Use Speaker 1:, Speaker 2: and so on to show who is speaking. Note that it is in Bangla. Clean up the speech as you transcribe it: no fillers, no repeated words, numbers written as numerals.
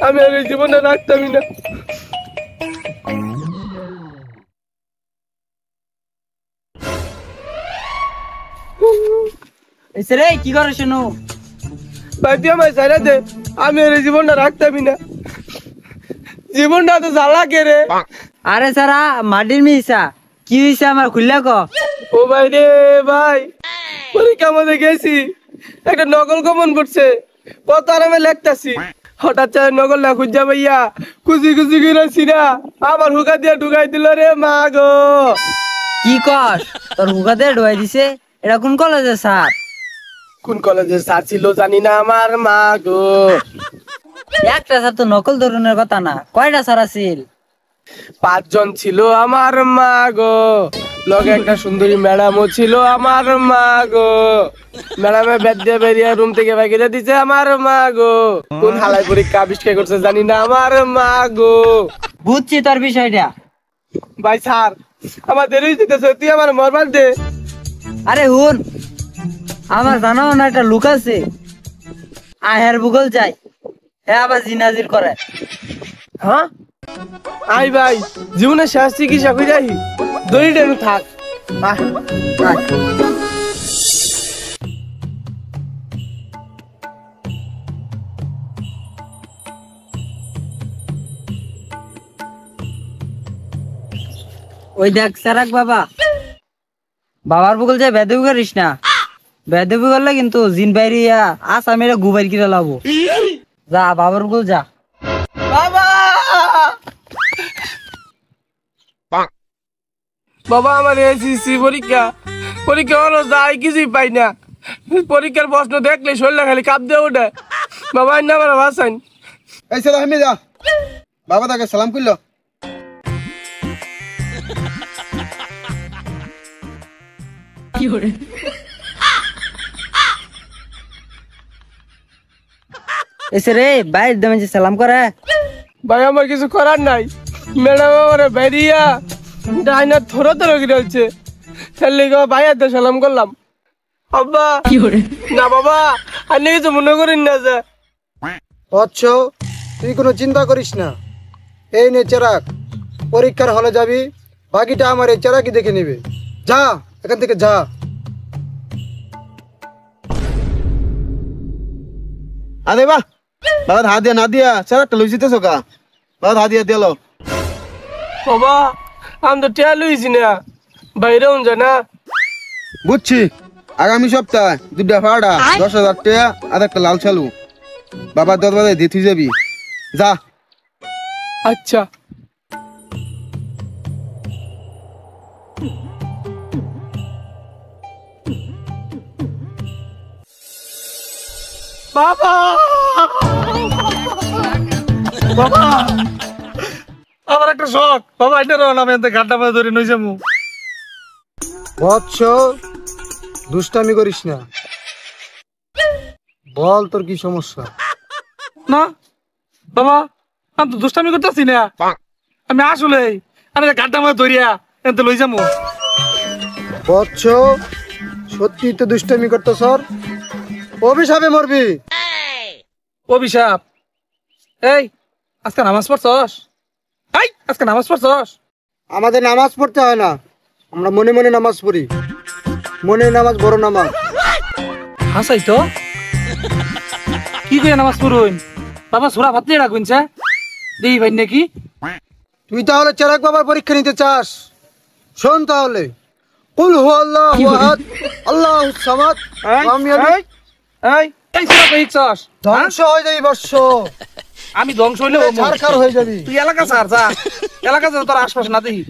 Speaker 1: আমি আর এই জীবনটা রাখতামই না।
Speaker 2: রে কি করে শুনো
Speaker 1: ভাই তুই আমার ছাইরা দে, আমি আর এই জীবনটা রাখতামই না। জীবনটা তো জ্বালা কে রে।
Speaker 2: আরে সারা মাটির মিশা কি হইছে আমার খুললা ক।
Speaker 1: ও ভাই রে ভাই, পরীক্ষা মধ্যে গেছি, একটা নকল কমন পড়ছে, কত আরামে লেখতাছি, হঠাৎ চাই নকল না খুঁজা ভাইয়া খুশি খুশি গিয়েছি না, আমার হুকা দিয়ে ঢুকাই দিল রে মা গো।
Speaker 2: কি কস তোর হুকা দিয়ে ঢুকাই দিছে? এটা কোন কলেজে স্যার?
Speaker 1: কোন কলেজে স্যার ছিল জানি না আমার মা গো।
Speaker 2: একটা স্যার তো নকল ধরনের কথা না, কয়টা স্যার আছিল?
Speaker 1: 5 জন ছিল আমার মা গো, লগে একটা সুন্দরী ম্যাডামও ছিল আমার মা গো। ম্যাডামে বেদ দিয়ে বেরিয়ে রুম থেকে বাইরে দিছে আমার মা গো। কোন হালাই পরীক্ষা আবিষ্কার করছে জানি না আমার মা গো।
Speaker 2: বুঝছি তোর বিষয়টা।
Speaker 1: ভাই স্যার আমার দেরি হইতেছে, তুই আমার মরবার দে।
Speaker 2: আরে হুন, আমার জানাও না একটা লুক আছে, আহের ভূগোল যাই, হ্যাঁ আবার জিনাজির করে।
Speaker 1: হ্যাঁ আই ভাই, জীবনে শেষ চিকিৎসা করে যাই, দড়ি টেনু থাক।
Speaker 2: ওই দেখ সারাক বাবা, বাবার ভূগোল যাই বেদবি করিস না, বেদবি করলে কিন্তু জিন বাইরিয়া আসামেরা গুবাই কিনে লাবো। যা বাবার ভূগোল যা।
Speaker 1: বাবা বাবা আমার এসএসসি পরীক্ষা, পরীক্ষা হলো যাই কিছুই পাই না। পরীক্ষার প্রশ্ন দেখলে শরীরটা খালি কাঁপ দিয়ে ওঠে। বাবা না আমার বাসান।
Speaker 3: এই ছেলে আমি যা, বাবা তাকে সালাম করলো।
Speaker 2: এসে রে বাইর দেবেন যে সালাম করে।
Speaker 1: ভাই আমার কিছু করার নাই, ম্যাডাম আমার বেরিয়া ডাইনার থরো থরো কি রয়েছে, তাহলে ভাইয়াতে সালাম করলাম। আব্বা না বাবা, আপনি কিছু মনে করেন না যে।
Speaker 3: বৎস, তুই কোনো চিন্তা করিস না, এই নে চেরাক, পরীক্ষার হলে যাবি, বাকিটা আমার এই চেরাকই দেখে নেবে। যা এখান থেকে যা।
Speaker 4: আরে বাহ, বাবা হাত দিয়া না দিয়া চেরাকটা লই যেতেছো কা? বাবা হাত দিয়া দিল।
Speaker 1: বাবা আমি তো টেয়া লইছি না, বাইরে যায় না।
Speaker 4: বুঝছি, আগামী সপ্তাহে 2টা ভাড়া 10,000 টাকা আর একটা লাল চালু বাবার দরবারে দিতে যাবি। যা।
Speaker 1: আচ্ছা বাবা, বাবা আমার একটা শখ, বাবা এটা আমি ঘাটটা মাঝে ধরে নই যাবো।
Speaker 3: বৎস, দুষ্টামি করিস না, বল তোর কি সমস্যা?
Speaker 1: না বাবা, আমি তো দুষ্টামি করতেছি না, আমি আসলে আমি ঘাটটা মাঝে ধরিয়া এতে লই যাবো।
Speaker 3: বৎস, সত্যি তো দুষ্টামি করতো স্যার, অভিশাপে মরবি।
Speaker 1: অভিশাপ? এই আজকে নামাজ পড়ছস? এই আজকে নামাজ পড়ছস?
Speaker 3: আমাদের নামাজ পড়তে হয় না, আমরা মনে মনে নামাজ পড়ি। মনে নামাজ বড় নামাজ।
Speaker 1: হাসাই তো কি করে নামাজ পড়ুন? বাবা সুরা ভাত নিয়ে রাখবেন চা দেই ভাই নাকি?
Speaker 3: তুই তাহলে চেরাক বাবার পরীক্ষা নিতে চাস? শোন তাহলে, কুল হুয়াল্লাহু আহাদ আল্লাহুস সামাদ লাম ইয়ালিদ।
Speaker 1: এই এই সুরা কইছস?
Speaker 3: ধ্বংস হয়ে যাবি বৎস,
Speaker 1: আমি ধ্বংস হইলে
Speaker 3: ছারখার হয়ে যাবি।
Speaker 1: তুই এলাকা ছাড় যা, এলাকা ছাড়, তোর আশপাশ না দেখি।